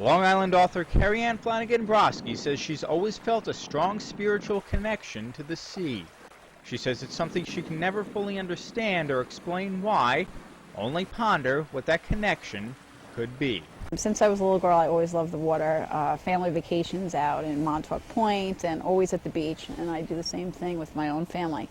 Long Island author Kerriann Brosky says she's always felt a strong spiritual connection to the sea. She says it's something she can never fully understand or explain why, only ponder what that connection could be. Since I was a little girl, I always loved the water. Family vacations out in Montauk Point and always at the beach, and I do the same thing with my own family.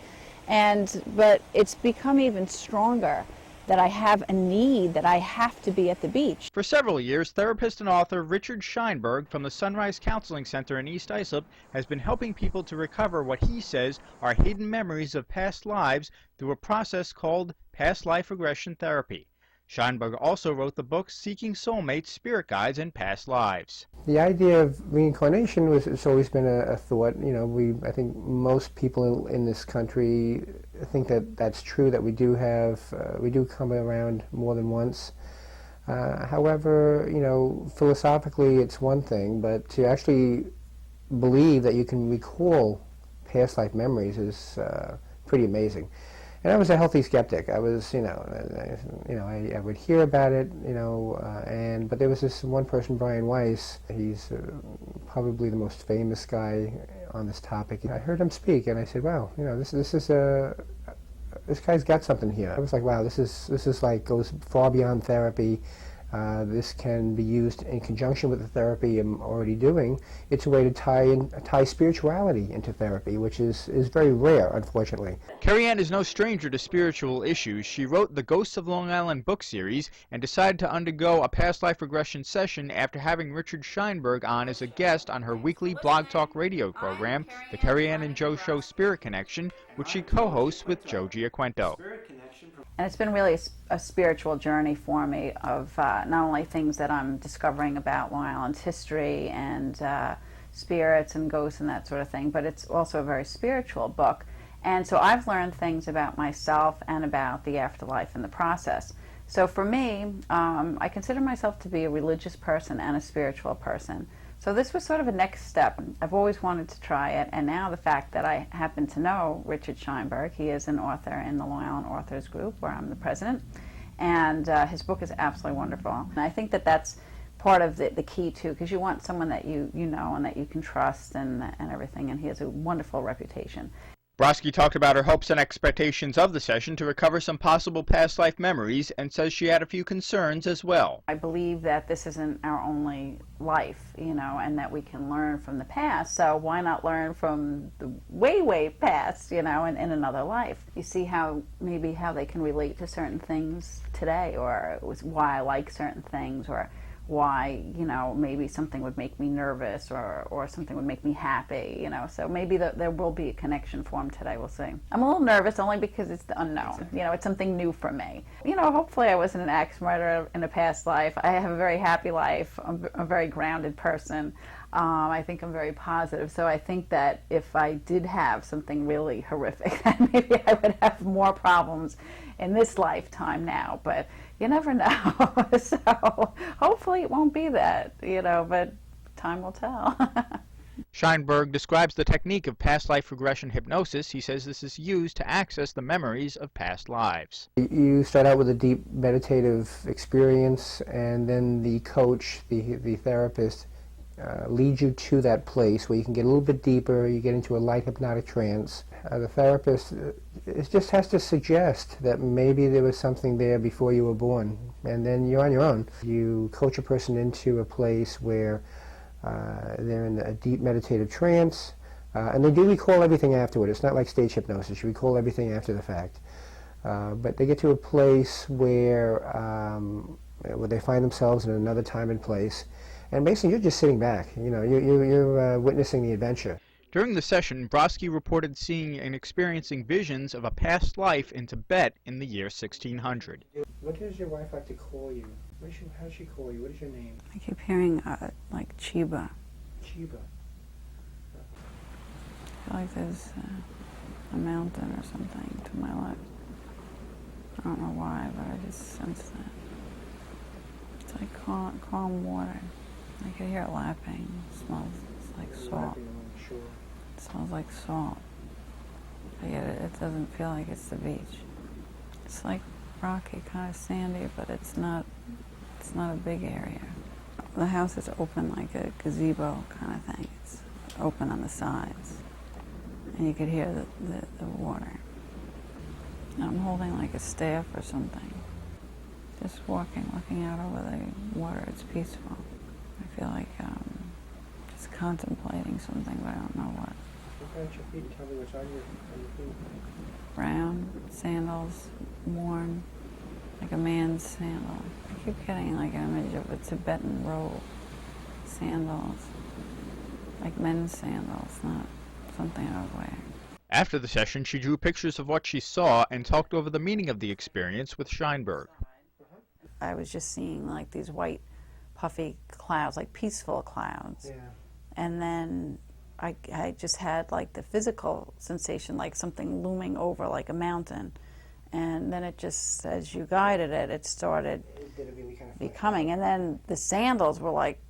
But it's become even stronger that I have a need that I have to be at the beach. For several years, therapist and author Richard Scheinberg from the Sunrise Counseling Center in East Islip has been helping people to recover what he says are hidden memories of past lives through a process called Past Life Regression therapy. Scheinberg also wrote the book Seeking Soulmates, Spirit Guides, and Past Lives. The idea of reincarnation it's always been a thought. You know, I think most people in this country think that that's true, that we do come around more than once. However, you know, philosophically it's one thing, but to actually believe that you can recall past life memories is pretty amazing. And I was a healthy skeptic. I was, I would hear about it, but there was this one person, Brian Weiss. He's probably the most famous guy on this topic. I heard him speak, and I said, "Wow, this guy's got something here." I was like, "Wow, this is like goes far beyond therapy. This can be used in conjunction with the therapy I'm already doing. It's a way to tie spirituality into therapy, which is very rare, unfortunately." Kerriann is no stranger to spiritual issues. She wrote the Ghosts of Long Island book series and decided to undergo a past life regression session after having Richard Scheinberg on as a guest on her weekly blog talk radio program, The Kerriann and Joe Show Spirit Connection, which she co-hosts with Joe Giaquinto. And it's been really a spiritual journey for me of not only things that I'm discovering about Long Island's history and spirits and ghosts and that sort of thing, but it's also a very spiritual book. And so I've learned things about myself and about the afterlife in the process. So for me, I consider myself to be a religious person and a spiritual person. So this was sort of a next step. I've always wanted to try it, and now the fact that I happen to know Richard Scheinberg, he is an author in the Long Island Authors Group, where I'm the president, and his book is absolutely wonderful. And I think that that's part of the key, too, because you want someone that you know and that you can trust and everything, and he has a wonderful reputation. Brosky talked about her hopes and expectations of the session to recover some possible past life memories and says she had a few concerns as well. I believe that this isn't our only life, and that we can learn from the past, so why not learn from the way past, in another life? You see how they can relate to certain things today, or why I like certain things, or why, maybe something would make me nervous or something would make me happy, so maybe there will be a connection formed today, we'll see. I'm a little nervous only because it's the unknown, it's something new for me. Hopefully I wasn't an axe murderer in a past life. I have a very happy life. I'm a very grounded person. I think I'm very positive, so I think that if I did have something really horrific, then maybe I would have more problems in this lifetime now, but you never know. So hopefully it won't be that, but time will tell. Scheinberg describes the technique of past life regression hypnosis. He says this is used to access the memories of past lives. You start out with a deep meditative experience, and then the coach, the therapist, leads you to that place where you can get a little bit deeper. You get into a light hypnotic trance. The therapist just has to suggest that maybe there was something there before you were born, and then you're on your own. You coach a person into a place where they're in a deep meditative trance, and they do recall everything afterward. It's not like stage hypnosis. You recall everything after the fact. But they get to a place where they find themselves in another time and place, and basically you're just sitting back. You're witnessing the adventure. During the session, Brosky reported seeing and experiencing visions of a past life in Tibet in the year 1600. What does your wife like to call you? How does she call you? What is your name? I keep hearing like Chiba. Chiba. I feel like there's a mountain or something to my left. I don't know why, but I just sense that. It's like calm water. I can hear it lapping. It smells like salt. It smells like salt. But yet it doesn't feel like it's the beach. It's like rocky, kind of sandy, but it's not a big area. The house is open like a gazebo kind of thing. It's open on the sides. And you could hear the water. And I'm holding like a staff or something. Just walking, looking out over the water. It's peaceful. I feel like just contemplating something, but I don't know what. Look at your feet and tell me what's on your feet. Brown sandals, worn like a man's sandal. I keep getting like an image of a Tibetan robe. Sandals, like men's sandals, not something I would wear. After the session, she drew pictures of what she saw and talked over the meaning of the experience with Scheinberg. I was just seeing like these white, puffy clouds, like peaceful clouds. Yeah. And then I just had like the physical sensation, like something looming over like a mountain. And then it just, as you guided it, it started becoming. And then the sandals were like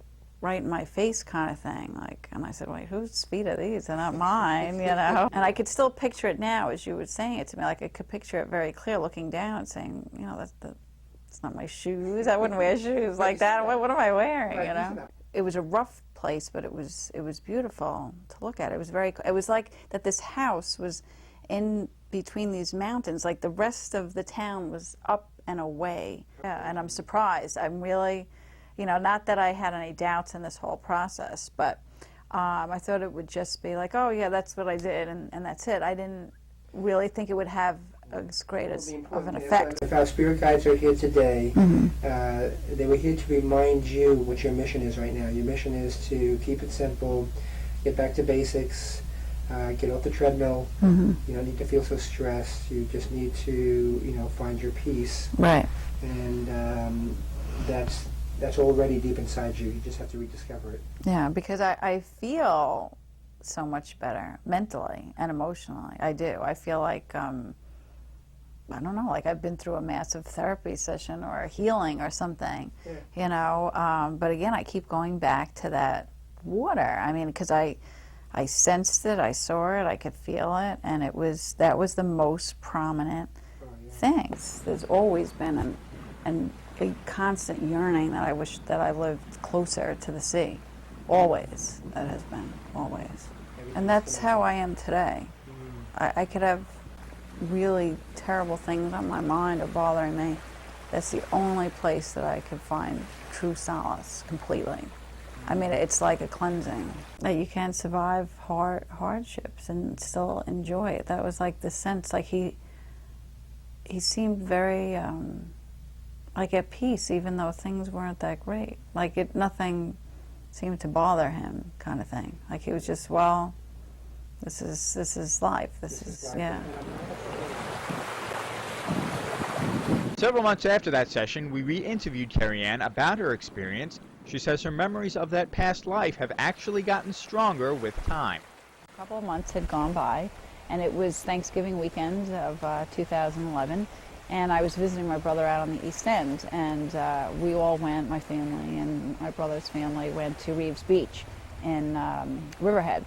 right in my face kind of thing. Like, and I said, wait, whose feet are these? They're not mine, you know? And I could still picture it now as you were saying it to me. Like I could picture it very clear looking down and saying, you know, it's not my shoes. I wouldn't wear shoes like that. What am I wearing, you know? It was a rough place, but it was beautiful to look at. It was like that this house was in between these mountains, like the rest of the town was up and away. Yeah, and I'm surprised. I'm really, you know, not that I had any doubts in this whole process, but I thought it would just be like, oh yeah, that's what I did, and that's it. I didn't really think it would have as great of an effect. If our spirit guides are here today, they were here to remind you what your mission is right now. Your mission is to keep it simple, get back to basics, get off the treadmill. You don't need to feel so stressed. You just need to, you know, find your peace. Right. And that's already deep inside you. You just have to rediscover it. Yeah, because I feel so much better mentally and emotionally. I do. I feel like I don't know, like I've been through a massive therapy session or a healing or something, you know. But again, I keep going back to that water. I mean, because I sensed it, I saw it, I could feel it, and that was the most prominent things. There's always been a constant yearning that I wish that I lived closer to the sea. Always, that has been, always. And that's how I am today. I could have really terrible things on my mind or bothering me. That's the only place that I could find true solace completely. I mean, it's like a cleansing. That you can survive hardships and still enjoy it. That was like the sense, like he seemed very like at peace, even though things weren't that great. Like nothing seemed to bother him, kind of thing. Like he was just, well, this is life. This is yeah. Several months after that session, we re-interviewed Kerriann about her experience. She says her memories of that past life have actually gotten stronger with time. A couple of months had gone by, and it was Thanksgiving weekend of 2011, and I was visiting my brother out on the East End, and we all went, my family and my brother's family went to Reeves Beach in Riverhead.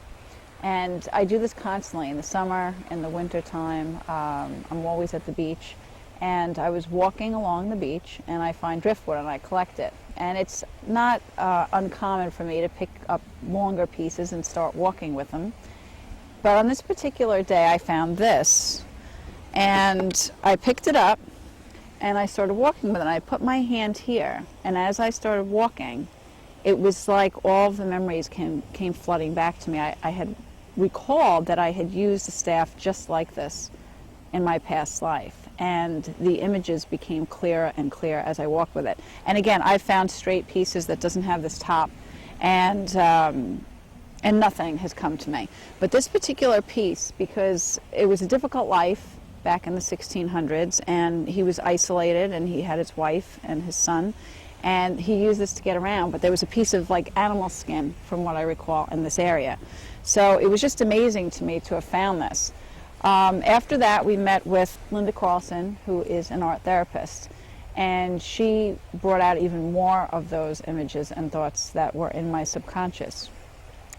And I do this constantly in the summer, in the winter time. I'm always at the beach. And I was walking along the beach, and I find driftwood, and I collect it. And it's not uncommon for me to pick up longer pieces and start walking with them. But on this particular day, I found this, and I picked it up, and I started walking with it. And I put my hand here, and as I started walking, it was like all of the memories came flooding back to me. I had recalled that I had used a staff just like this in my past life. And the images became clearer and clearer as I walked with it. And again, I found straight pieces that doesn't have this top, and nothing has come to me. But this particular piece, because it was a difficult life back in the 1600s, and he was isolated, and he had his wife and his son, and he used this to get around, but there was a piece of like animal skin, from what I recall, in this area. So it was just amazing to me to have found this. After that, we met with Linda Carlson, who is an art therapist, and she brought out even more of those images and thoughts that were in my subconscious.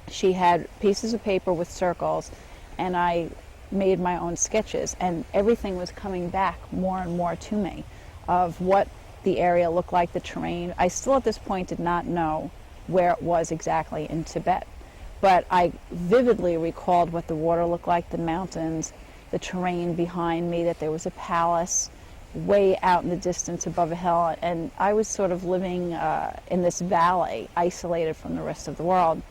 She had pieces of paper with circles, and I made my own sketches, and everything was coming back more and more to me of what the area looked like, the terrain. I still at this point did not know where it was exactly in Tibet, but I vividly recalled what the water looked like, the mountains, the terrain behind me, that there was a palace way out in the distance above a hill, and I was sort of living in this valley, isolated from the rest of the world.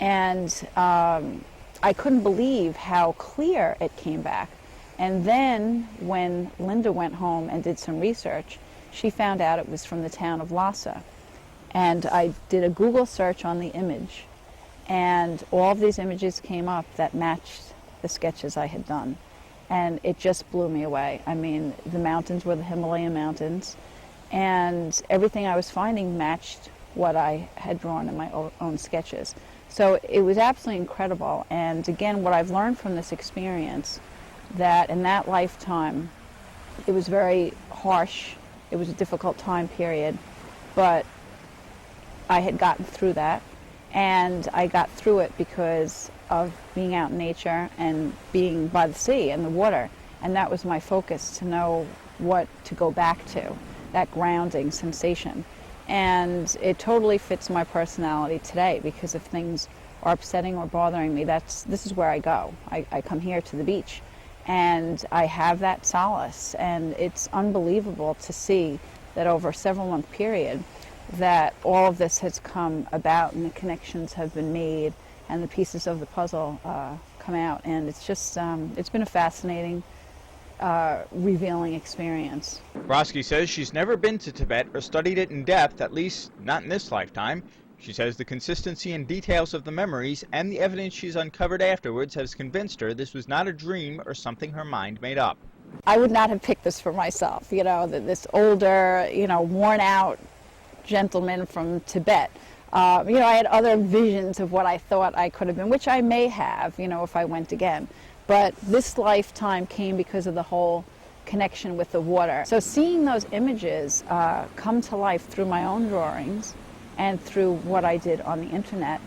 And I couldn't believe how clear it came back. And then when Linda went home and did some research, she found out it was from the town of Lhasa. And I did a Google search on the image, and all of these images came up that matched the sketches I had done. And it just blew me away. I mean, the mountains were the Himalayan mountains, and everything I was finding matched what I had drawn in my own sketches. So it was absolutely incredible. And again, what I've learned from this experience, that in that lifetime, it was very harsh. It was a difficult time period, but I had gotten through that, and I got through it because of being out in nature and being by the sea and the water, and that was my focus, to know what to go back to, that grounding sensation. And it totally fits my personality today, because if things are upsetting or bothering me, this is where I go. I come here to the beach, and I have that solace, and it's unbelievable to see that over a several-month period that all of this has come about, and the connections have been made, and the pieces of the puzzle come out, and it's just it's been a fascinating, revealing experience. Brosky says she's never been to Tibet or studied it in depth, at least not in this lifetime. She says the consistency and details of the memories and the evidence she's uncovered afterwards has convinced her this was not a dream or something her mind made up. I would not have picked this for myself, this older, worn out gentleman from Tibet. I had other visions of what I thought I could have been, which I may have, if I went again. But this lifetime came because of the whole connection with the water. So seeing those images come to life through my own drawings and through what I did on the internet,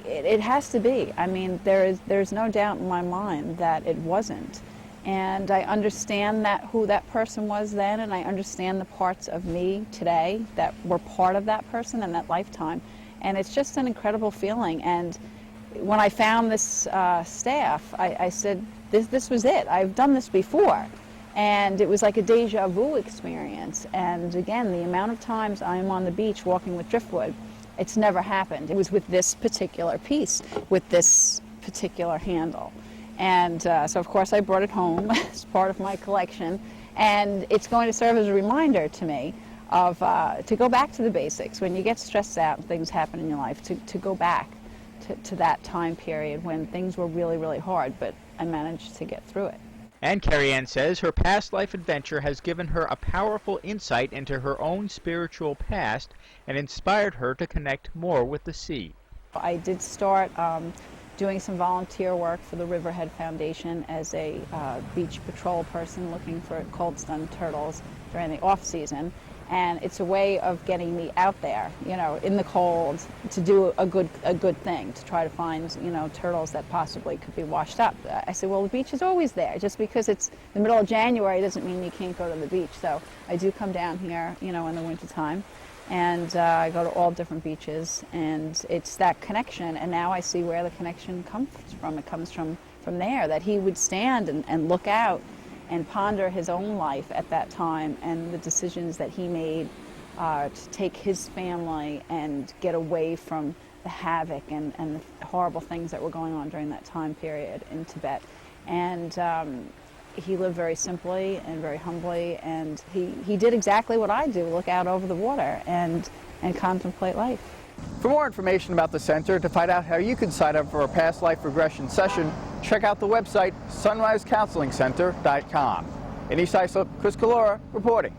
it has to be. I mean, there's no doubt in my mind that it wasn't. And I understand who that person was then, and I understand the parts of me today that were part of that person and that lifetime. And it's just an incredible feeling. And when I found this staff, I said, this was it. I've done this before. And it was like a deja vu experience. And again, the amount of times I'm on the beach walking with driftwood, it's never happened. It was with this particular piece, with this particular handle. And so, of course, I brought it home as part of my collection, and it's going to serve as a reminder to me of to go back to the basics. When you get stressed out and things happen in your life, to go back to that time period when things were really, really hard, but I managed to get through it. And Kerriann says her past life adventure has given her a powerful insight into her own spiritual past and inspired her to connect more with the sea. I did start doing some volunteer work for the Riverhead Foundation as a beach patrol person looking for cold-stunned turtles during the off-season. And it's a way of getting me out there, in the cold, to do a good thing, to try to find, turtles that possibly could be washed up. I said, well, the beach is always there. Just because it's the middle of January doesn't mean you can't go to the beach. So I do come down here, in the wintertime. And I go to all different beaches, and it's that connection. And now I see where the connection comes from. It comes from there, that he would stand and look out and ponder his own life at that time and the decisions that he made to take his family and get away from the havoc and the horrible things that were going on during that time period in Tibet. And he lived very simply and very humbly, and he did exactly what I do, look out over the water and contemplate life. For more information about the center, to find out how you can sign up for a past life regression session, check out the website sunrisecounselingcenter.com. In East Islip, Chris Calora reporting.